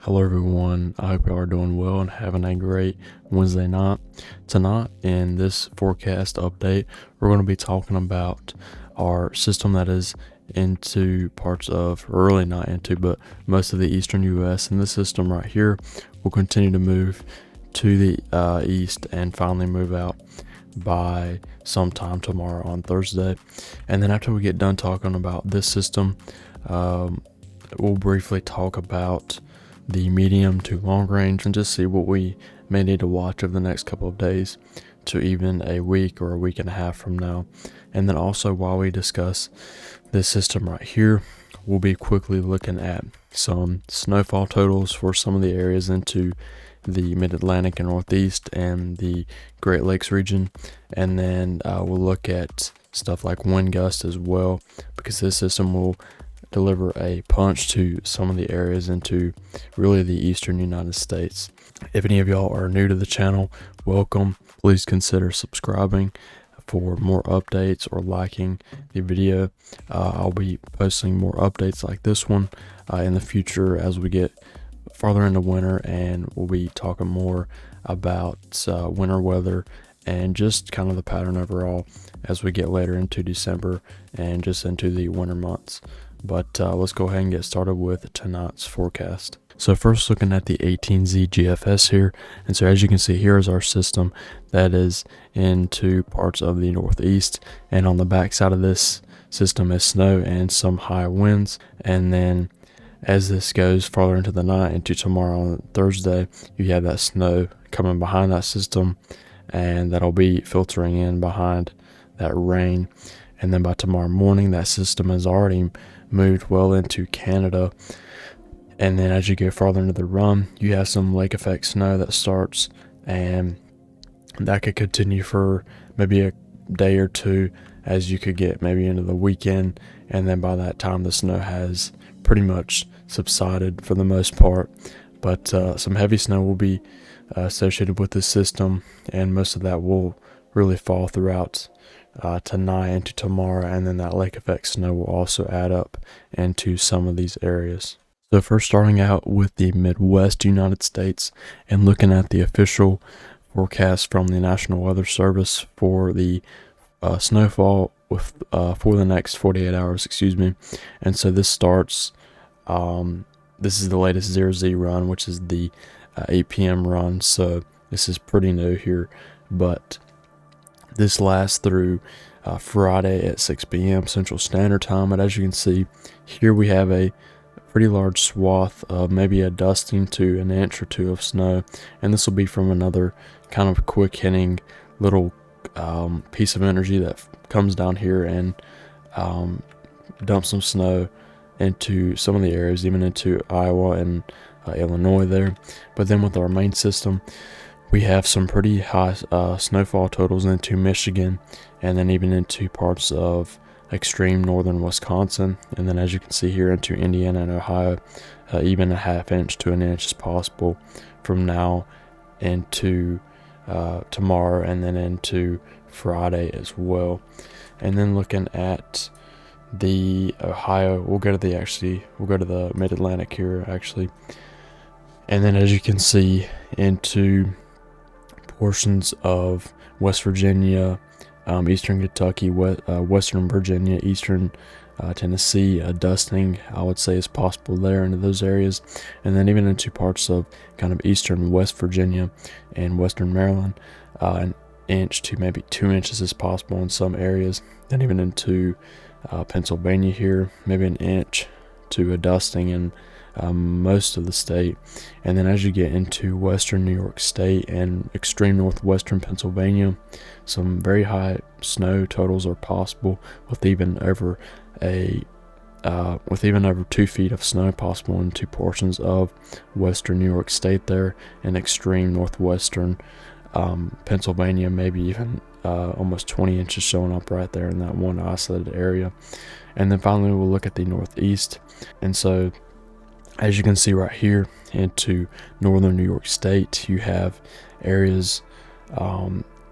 Hello everyone, I hope you are doing well and having a great Wednesday night. Tonight in this forecast update, we're going to be talking about our system that is into parts of, or really not into, but most of the eastern US. And this system right here will continue to move to the east and finally move out by sometime tomorrow on Thursday. And then after we get done talking about this system, we'll briefly talk about the medium to long range and just see what we may need to watch over the next couple of days to even a week or a week and a half from now. And then also, while we discuss this system right here, we'll be quickly looking at some snowfall totals for some of the areas into the mid-Atlantic and Northeast and the Great Lakes region. And then we'll look at stuff like wind gust as well, because this system will deliver a punch to some of the areas into really the eastern United States. If any of y'all are new to the channel, welcome. Please consider subscribing for more updates or liking the video. I'll be posting more updates like this one in the future as we get farther into winter, and we'll be talking more about winter weather and just kind of the pattern overall as we get later into December and just into the winter months. But let's go ahead and get started with tonight's forecast. So first, looking at the 18Z GFS here, and so as you can see, here is our system that is into parts of the Northeast, and on the back side of this system is snow and some high winds. And then as this goes farther into the night, into tomorrow on Thursday, you have that snow coming behind that system, and that'll be filtering in behind that rain. And then by tomorrow morning, that system has already moved well into Canada. And then as you go farther into the run, you have some lake effect snow that starts, and that could continue for maybe a day or two as you could get maybe into the weekend. And then by that time, the snow has pretty much subsided for the most part. But some heavy snow will be associated with this system, and most of that will really fall throughout tonight into tomorrow, and then that lake effect snow will also add up into some of these areas. So first, starting out with the Midwest United States and looking at the official forecast from the National Weather Service for the snowfall with for the next 48 hours, and so this starts this is the latest 0Z run, which is the 8 p.m. run, so this is pretty new here, but this lasts through Friday at 6 p.m. Central Standard Time. And as you can see, here we have a pretty large swath of maybe a dusting to an inch or two of snow. And this will be from another kind of quick hitting little piece of energy that comes down here and dumps some snow into some of the areas, even into Iowa and Illinois there. But then with our main system, we have some pretty high snowfall totals into Michigan, and then even into parts of extreme northern Wisconsin. And then as you can see here, into Indiana and Ohio, even a half inch to an inch is possible from now into tomorrow, and then into Friday as well. And then looking at the Ohio, we'll go to the mid-Atlantic here actually. And then as you can see, into portions of West Virginia, eastern Kentucky, western Virginia, eastern Tennessee, dusting I would say is possible there into those areas. And then even into parts of kind of eastern West Virginia and western Maryland, an inch to maybe 2 inches is possible in some areas. Then even into Pennsylvania here, maybe an inch to a dusting in most of the state. And then as you get into western New York State and extreme northwestern Pennsylvania, some very high snow totals are possible, with even over 2 feet of snow possible into portions of western New York State there, and extreme northwestern Pennsylvania, maybe even almost 20 inches showing up right there in that one isolated area. And then finally, we'll look at the Northeast. And so as you can see right here, into northern New York State, you have areas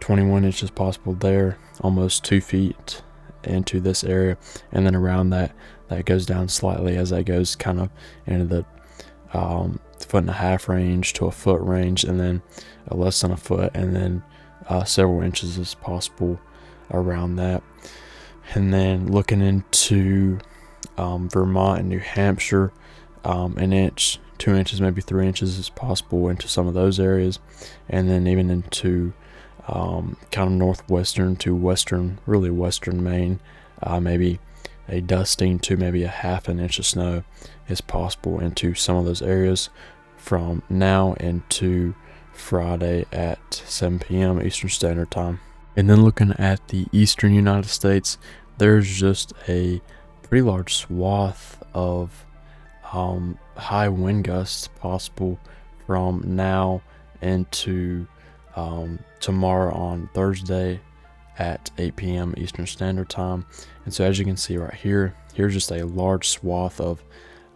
21 inches possible there, almost 2 feet into this area. And then around that goes down slightly as that goes kind of into the foot and a half range to a foot range, and then less than a foot, and then several inches is possible around that. And then looking into Vermont and New Hampshire, an inch, 2 inches, maybe 3 inches is possible into some of those areas. And then even into kind of northwestern to western, really western Maine, maybe a dusting to maybe a half an inch of snow is possible into some of those areas from now into Friday at 7 p.m. Eastern Standard Time. And then looking at the eastern United States, there's just a pretty large swath of high wind gusts possible from now into tomorrow on Thursday at 8 p.m. Eastern Standard Time. And so as you can see right here, here's just a large swath of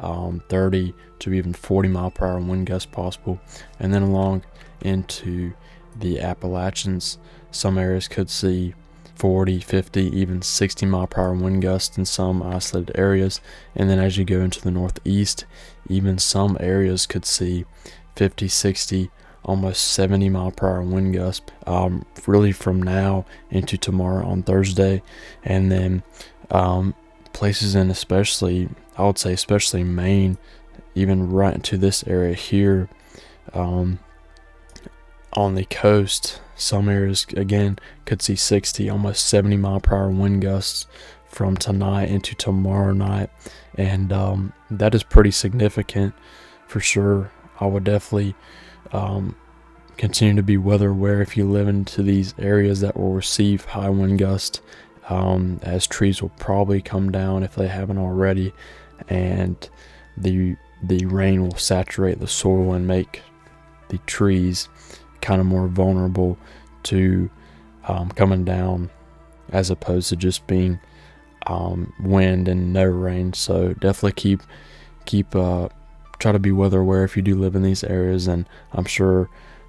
30 to even 40 mile per hour wind gusts possible. And then along into the Appalachians, some areas could see 40, 50, even 60 mile per hour wind gusts in some isolated areas. And then as you go into the northeast, even some areas could see 50, 60, almost 70 mile per hour wind gusts, really from now into tomorrow on Thursday. And then places in especially, I would say especially Maine, even right into this area here, on the coast, some areas again could see 60, almost 70 mile per hour wind gusts from tonight into tomorrow night. And that is pretty significant for sure. I would definitely continue to be weather aware if you live into these areas that will receive high wind gusts, as trees will probably come down if they haven't already, and the rain will saturate the soil and make the trees kind of more vulnerable to coming down, as opposed to just being wind and no rain. So definitely try to be weather aware if you do live in these areas. And I'm sure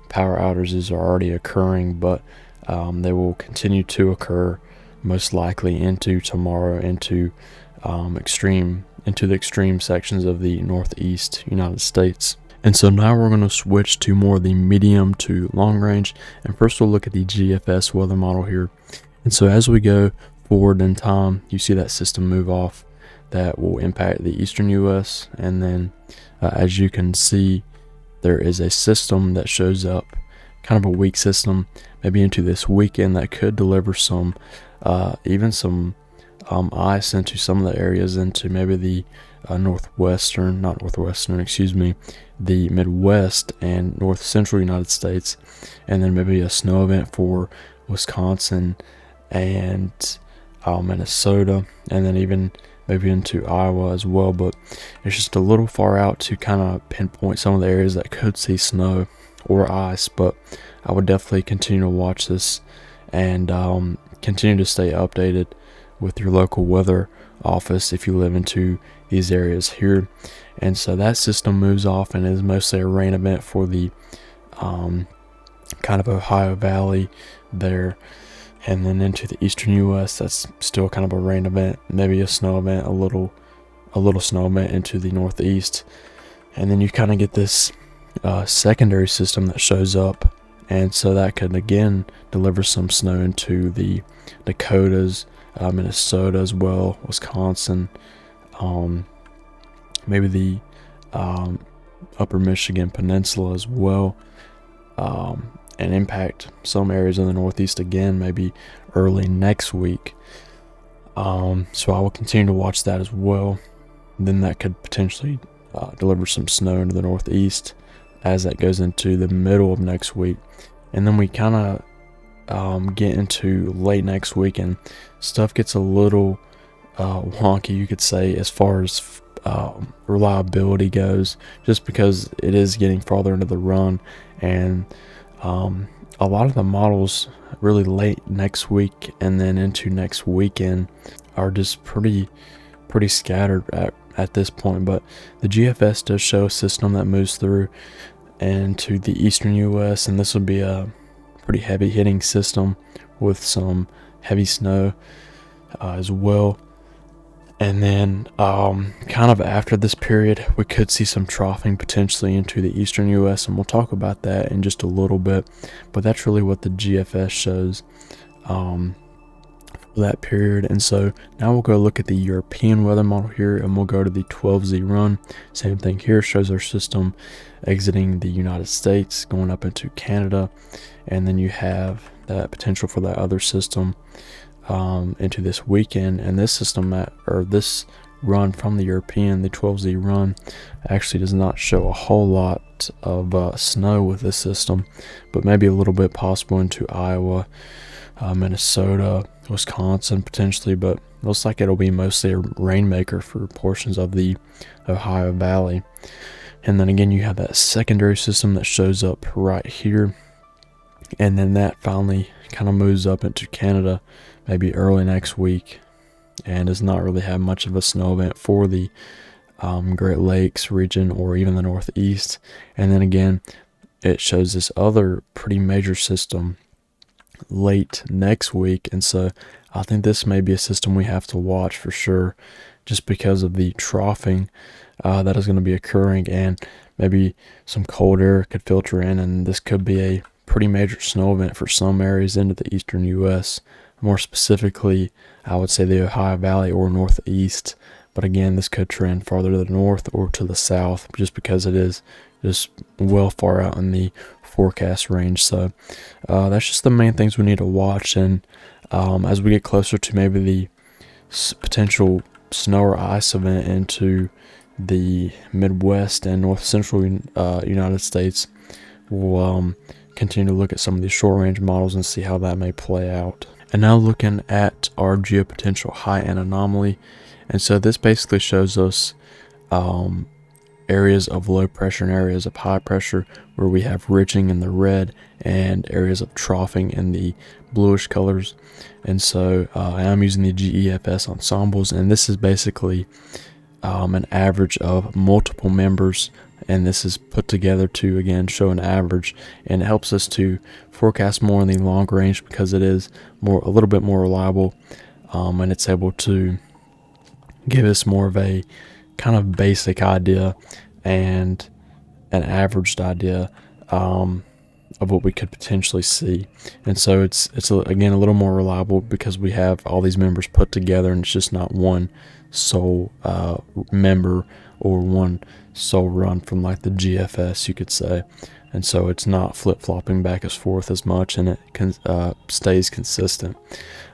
power outages are already occurring, but they will continue to occur most likely into tomorrow, into the extreme sections of the northeast United States. And so now we're going to switch to more of the medium to long range. And first we'll look at the GFS weather model here. And so as we go forward in time, you see that system move off that will impact the eastern US. And then as you can see, there is a system that shows up, kind of a weak system, maybe into this weekend, that could deliver some even some ice into some of the areas, into maybe the the Midwest and North Central United States, and then maybe a snow event for Wisconsin and Minnesota, and then even maybe into Iowa as well. But it's just a little far out to kind of pinpoint some of the areas that could see snow or ice. But I would definitely continue to watch this and continue to stay updated with your local weather office if you live into these areas here. And so that system moves off and is mostly a rain event for the kind of Ohio Valley there. And then into the eastern US, that's still kind of a rain event, maybe a snow event, a little snow event into the northeast. And then you kind of get this secondary system that shows up, and so that could again deliver some snow into the Dakotas, Minnesota as well, Wisconsin, maybe the upper Michigan Peninsula as well, and impact some areas in the northeast again, maybe early next week. So I will continue to watch that as well. Then that could potentially deliver some snow into the northeast as that goes into the middle of next week. And then we kind of get into late next week and stuff gets a little wonky, you could say, as far as reliability goes, just because it is getting farther into the run. And a lot of the models really late next week and then into next weekend are just pretty scattered at this point. But the GFS does show a system that moves through into the eastern US, and this will be a pretty heavy hitting system with some heavy snow as well. And then kind of after this period, we could see some troughing potentially into the eastern U.S., and we'll talk about that in just a little bit. But that's really what the GFS shows for that period. And so now we'll go look at the European weather model here, and we'll go to the 12Z run. Same thing here, shows our system exiting the United States, going up into Canada, and then you have that potential for that other system into this weekend. And this system this run from the European, the 12Z run, actually does not show a whole lot of snow with this system, but maybe a little bit possible into Iowa, Minnesota, Wisconsin potentially, but looks like it'll be mostly a rainmaker for portions of the Ohio Valley. And then again, you have that secondary system that shows up right here, and then that finally kind of moves up into Canada maybe early next week, and does not really have much of a snow event for the Great Lakes region or even the Northeast. And then again, it shows this other pretty major system late next week, and so I think this may be a system we have to watch for sure, just because of the troughing that is going to be occurring, and maybe some cold air could filter in, and this could be a pretty major snow event for some areas into the eastern U.S. More specifically, I would say the Ohio Valley or Northeast, but again, this could trend farther to the north or to the south, just because it is just well far out in the forecast range. So that's just the main things we need to watch. And as we get closer to maybe the potential snow or ice event into the Midwest and North Central United States, we'll continue to look at some of these short range models and see how that may play out. And now looking at our geopotential high and anomaly. And so this basically shows us areas of low pressure and areas of high pressure, where we have ridging in the red and areas of troughing in the bluish colors. And so I'm using the GEFS ensembles, and this is basically an average of multiple members, and this is put together to again show an average, and it helps us to forecast more in the long range because it is a little bit more reliable, and it's able to give us more of a kind of basic idea and an averaged idea of what we could potentially see. And so it's again a little more reliable because we have all these members put together, and it's just not one sole member or one sole run from like the GFS, you could say. And so it's not flip-flopping back and forth as much, and it stays consistent.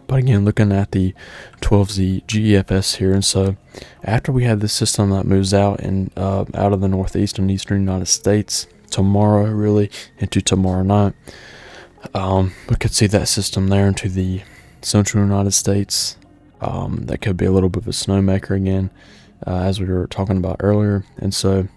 But again, looking at the 12Z GEFS here, and so after we have this system that moves out and out of the Northeast and Eastern United States tomorrow, really into tomorrow night, we could see that system there into the Central United States. That could be a little bit of a snowmaker again, as we were talking about earlier. And so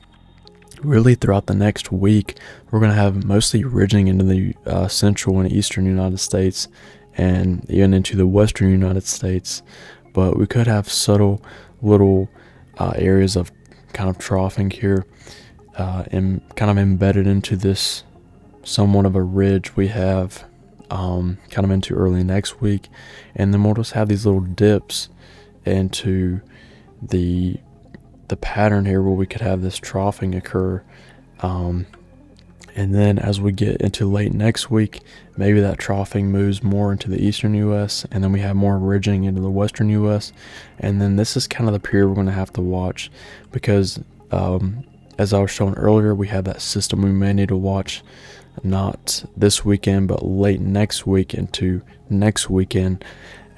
really throughout the next week, we're going to have mostly ridging into the Central and Eastern United States, and even into the Western United States. But we could have subtle little areas of kind of troughing here, and kind of embedded into this somewhat of a ridge we have kind of into early next week. And then we'll just have these little dips into the pattern here where we could have this troughing occur. And then as we get into late next week, maybe that troughing moves more into the eastern U.S., and then we have more ridging into the western U.S. And then this is kind of the period we're going to have to watch, because as I was showing earlier, we have that system we may need to watch not this weekend, but late next week into next weekend.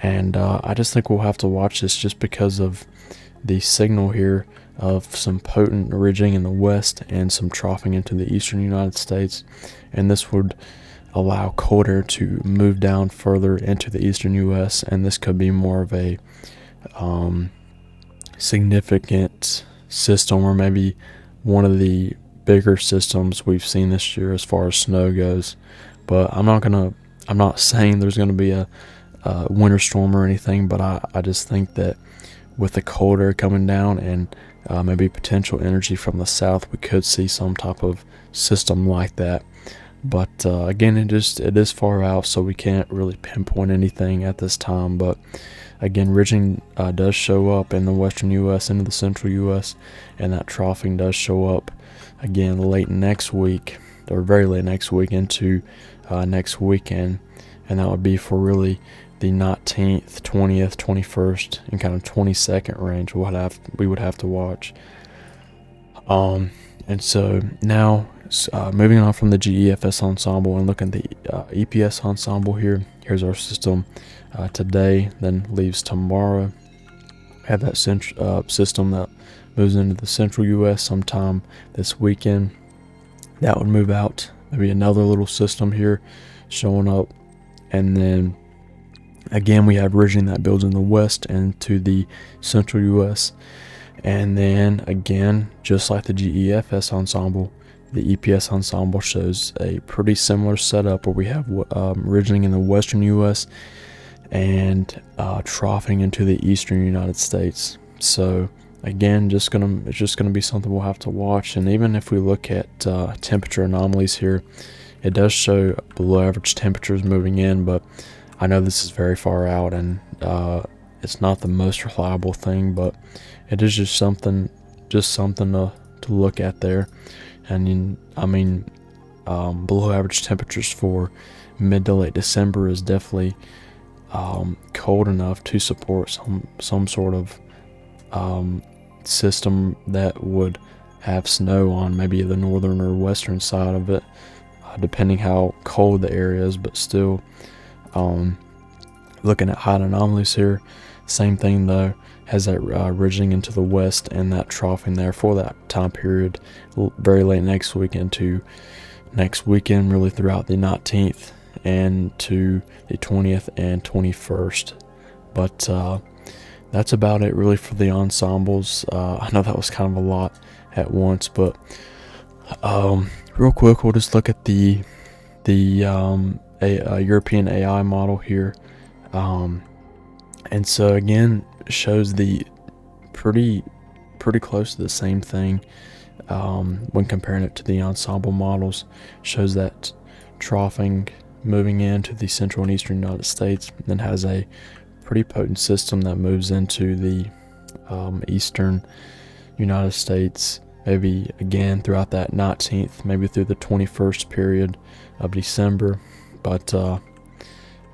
And I just think we'll have to watch this just because of the signal here of some potent ridging in the west and some troughing into the eastern United States. And this would allow cold air to move down further into the eastern U.S., and this could be more of a significant system, or maybe one of the bigger systems we've seen this year as far as snow goes. But I'm not saying there's going to be a winter storm or anything, but I just think that with the cold air coming down and maybe potential energy from the south, we could see some type of system like that But again, it is far out, so we can't really pinpoint anything at this time. But again, ridging does show up in the western U.S. into the central U.S., and that troughing does show up again late next week, or very late next week into next weekend, and that would be for really the 19th, 20th, 21st, and kind of 22nd range. We would have to watch. And so now, moving on from the GEFS ensemble and looking at the EPS ensemble here. Here's our system today, then leaves tomorrow. Have that system that moves into the central U.S. sometime this weekend. That would move out. Maybe another little system here showing up. And then again, we have ridging that builds in the west and to the central U.S. And then again, just like the GEFS ensemble, the EPS ensemble shows a pretty similar setup where we have ridging in the western U.S. and troughing into the eastern United States. So again, it's just gonna be something we'll have to watch. And even if we look at temperature anomalies here, it does show below average temperatures moving in, but I know this is very far out, and it's not the most reliable thing, but it is just something to look at there. And below average temperatures for mid to late December is definitely cold enough to support some sort of system that would have snow on maybe the northern or western side of it, depending how cold the area is. But still, looking at height anomalies here, same thing though, has that ridging into the west and that troughing there for that time period, very late next week into next weekend, really throughout the 19th and to the 20th and 21st. But that's about it really for the ensembles. I know that was kind of a lot at once, but real quick, we'll just look at the European AI model here. And so again, shows the pretty close to the same thing when comparing it to the ensemble models. Shows that troughing moving into the central and eastern United States, and then has a pretty potent system that moves into the eastern United States, maybe again throughout that 19th, maybe through the 21st period of December. But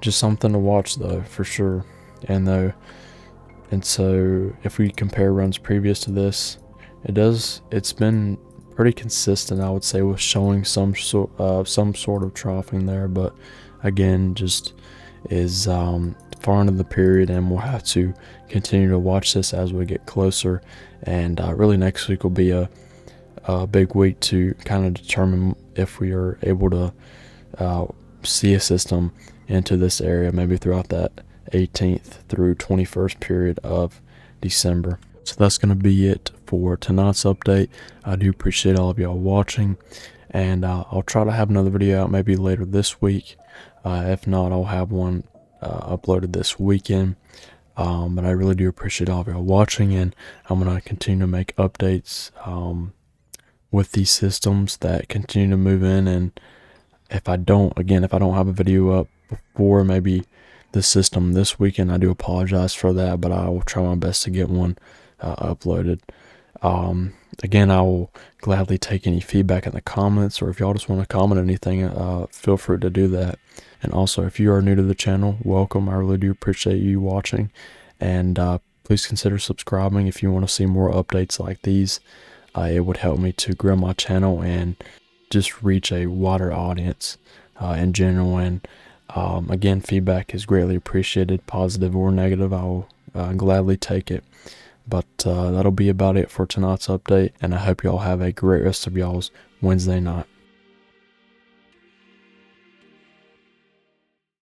just something to watch though, for sure. And so if we compare runs previous to this, it's been pretty consistent, I would say, with showing some sort of troughing there. But again, just is far into the period, and we'll have to continue to watch this as we get closer. And really next week will be a big week to kind of determine if we are able to see a system into this area, maybe throughout that 18th through 21st period of December. So that's going to be it for tonight's update. I do appreciate all of y'all watching, and I'll try to have another video out maybe later this week. If not, I'll have one uploaded this weekend. But I really do appreciate all of y'all watching, and I'm going to continue to make updates with these systems that continue to move in. And if I don't have a video up before maybe the system this weekend, I do apologize for that, but I will try my best to get one uploaded. Again, I will gladly take any feedback in the comments, or if y'all just want to comment anything, feel free to do that. And also, if you are new to the channel, welcome. I really do appreciate you watching, and please consider subscribing if you want to see more updates like these. It would help me to grow my channel and just reach a wider audience in general. And again, feedback is greatly appreciated, positive or negative. I will gladly take it. But that'll be about it for tonight's update, and I hope y'all have a great rest of y'all's Wednesday night.